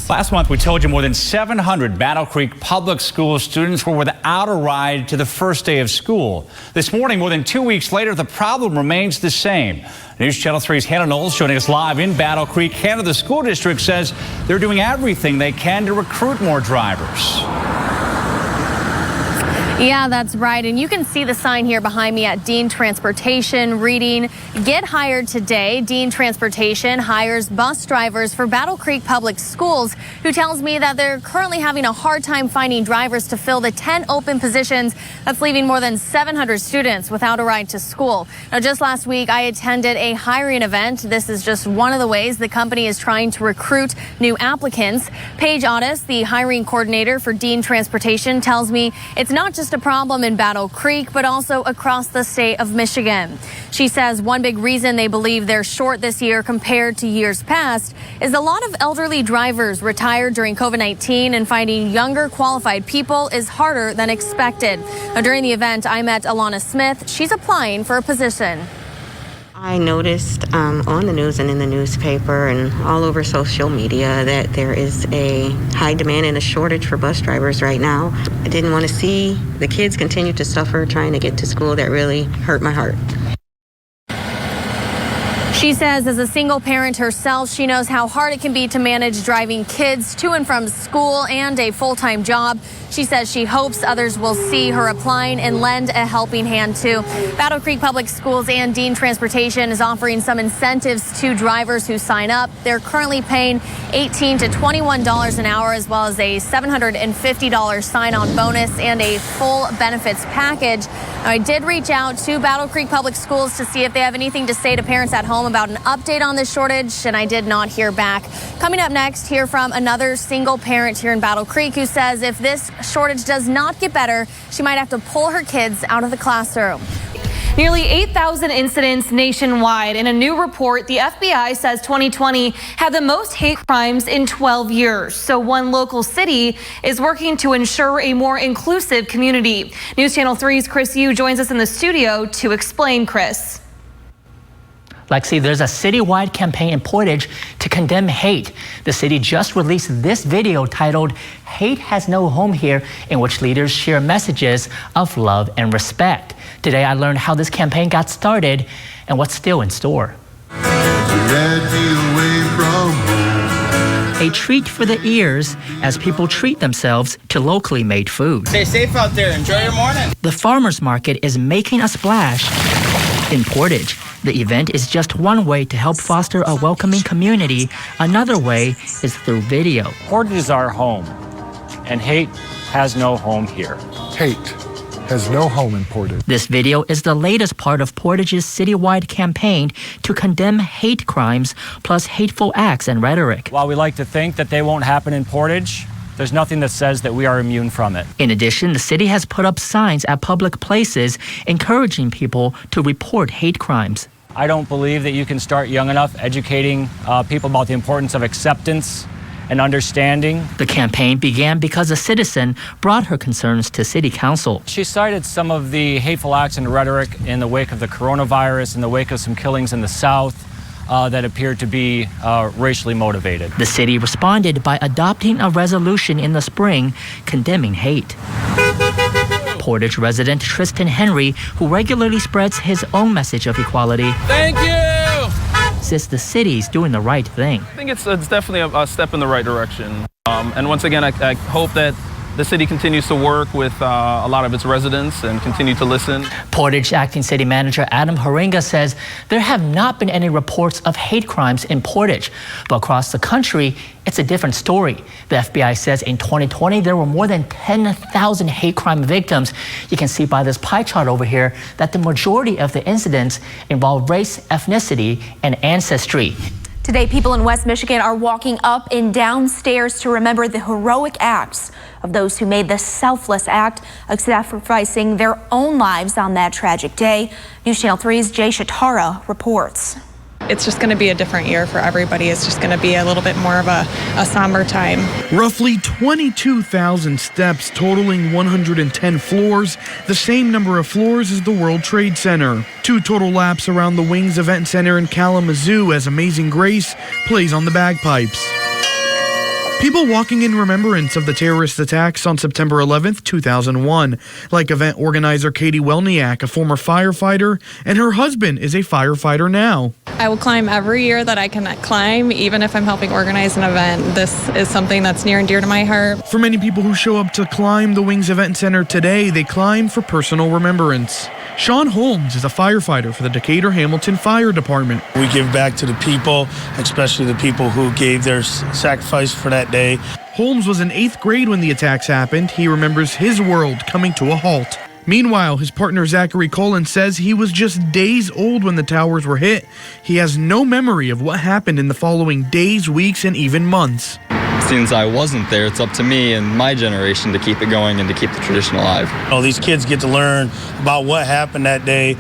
Last month, we told you more than 700 Battle Creek Public School students were without a ride to the first day of school. This morning, more than 2 weeks later, the problem remains the same. News Channel 3's Hannah Knowles joining us live in Battle Creek. Hannah, the school district says they're doing everything they can to recruit more drivers. Yeah, that's right. And you can see the sign here behind me at Dean Transportation reading, "Get hired today." Dean Transportation hires bus drivers for Battle Creek Public Schools, who tells me that they're currently having a hard time finding drivers to fill the 10 open positions. That's leaving more than 700 students without a ride to school. Now, just last week, I attended a hiring event. This is just one of the ways the company is trying to recruit new applicants. Paige Otis, the hiring coordinator for Dean Transportation, tells me it's not just a problem in Battle Creek, but also across the state of Michigan. She says one big reason they believe they're short this year compared to years past is a lot of elderly drivers retired during COVID-19, and finding younger qualified people is harder than expected. Now, during the event, I met Alana Smith. She's applying for a position. I noticed on the news and in the newspaper and all over social media that there is a high demand and a shortage for bus drivers right now. I didn't want to see the kids continue to suffer trying to get to school. That really hurt my heart. She says as a single parent herself, she knows how hard it can be to manage driving kids to and from school and a full-time job. She says she hopes others will see her applying and lend a helping hand too. Battle Creek Public Schools and Dean Transportation is offering some incentives to drivers who sign up. They're currently paying $18 to $21 an hour, as well as a $750 sign-on bonus and a full benefits package. Now, I did reach out to Battle Creek Public Schools to see if they have anything to say to parents at home about an update on this shortage, and I did not hear back. Coming up next, hear from another single parent here in Battle Creek who says if this shortage does not get better, she might have to pull her kids out of the classroom. Nearly 8,000 incidents nationwide. In a new report, the FBI says 2020 had the most hate crimes in 12 years. So one local city is working to ensure a more inclusive community. News Channel 3's Chris Yu joins us in the studio to explain. Chris. Lexi, there's a citywide campaign in Portage to condemn hate. The city just released this video titled "Hate Has No Home Here," in which leaders share messages of love and respect. Today, I learned how this campaign got started and what's still in store. A treat for the ears as people treat themselves to locally made food. Stay safe out there. Enjoy your morning. The farmers market is making a splash in Portage. The event is just one way to help foster a welcoming community. Another way is through video. Portage is our home, and hate has no home here. Hate has no home in Portage. This video is the latest part of Portage's citywide campaign to condemn hate crimes plus hateful acts and rhetoric. While we like to think that they won't happen in Portage, there's nothing that says that we are immune from it. In addition, the city has put up signs at public places encouraging people to report hate crimes. I don't believe that you can start young enough educating people about the importance of acceptance and understanding. The campaign began because a citizen brought her concerns to city council. She cited some of the hateful acts and rhetoric in the wake of the coronavirus, in the wake of some killings in the South that appeared to be racially motivated. The city responded by adopting a resolution in the spring condemning hate. Portage resident Tristan Henry, who regularly spreads his own message of equality, thank you, says the city's doing the right thing. I think it's definitely a step in the right direction. And once again, I hope that the city continues to work with a lot of its residents and continue to listen. Portage Acting City Manager Adam Haringa says there have not been any reports of hate crimes in Portage, but across the country, it's a different story. The FBI says in 2020, there were more than 10,000 hate crime victims. You can see by this pie chart over here that the majority of the incidents involve race, ethnicity, and ancestry. Today, people in West Michigan are walking up and down stairs to remember the heroic acts of those who made the selfless act of sacrificing their own lives on that tragic day. News Channel 3's Jay Shatara reports. It's just going to be a different year for everybody. It's just going to be a little bit more of a somber time. Roughly 22,000 steps totaling 110 floors, the same number of floors as the World Trade Center. 2 total laps around the Wings Event Center in Kalamazoo as Amazing Grace plays on the bagpipes. People walking in remembrance of the terrorist attacks on September 11th, 2001, like event organizer Katie Welniak, a former firefighter, and her husband is a firefighter now. I will climb every year that I can climb, even if I'm helping organize an event. This is something that's near and dear to my heart. For many people who show up to climb the Wings Event Center today, they climb for personal remembrance. Sean Holmes is a firefighter for the Decatur-Hamilton Fire Department. We give back to the people, especially the people who gave their sacrifice for that day. Holmes was in 8th grade when the attacks happened. He remembers his world coming to a halt. Meanwhile, his partner Zachary Cullen says he was just days old when the towers were hit. He has no memory of what happened in the following days, weeks, and even months. Since I wasn't there, it's up to me and my generation to keep it going and to keep the tradition alive. Oh, these kids get to learn about what happened that day,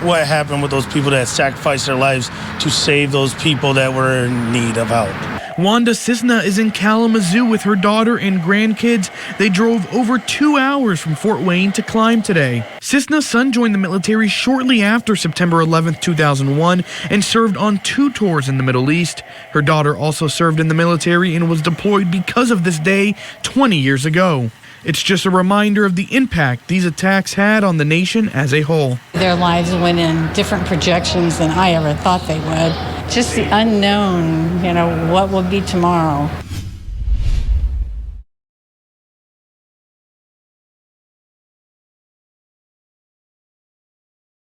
what happened with those people that sacrificed their lives to save those people that were in need of help. Wanda Cisna is in Kalamazoo with her daughter and grandkids. They drove over 2 hours from Fort Wayne to climb today. Cisna's son joined the military shortly after September 11th, 2001 and served on 2 tours in the Middle East. Her daughter also served in the military and was deployed because of this day 20 years ago. It's just a reminder of the impact these attacks had on the nation as a whole. Their lives went in different projections than I ever thought they would. Just the unknown, what will be tomorrow.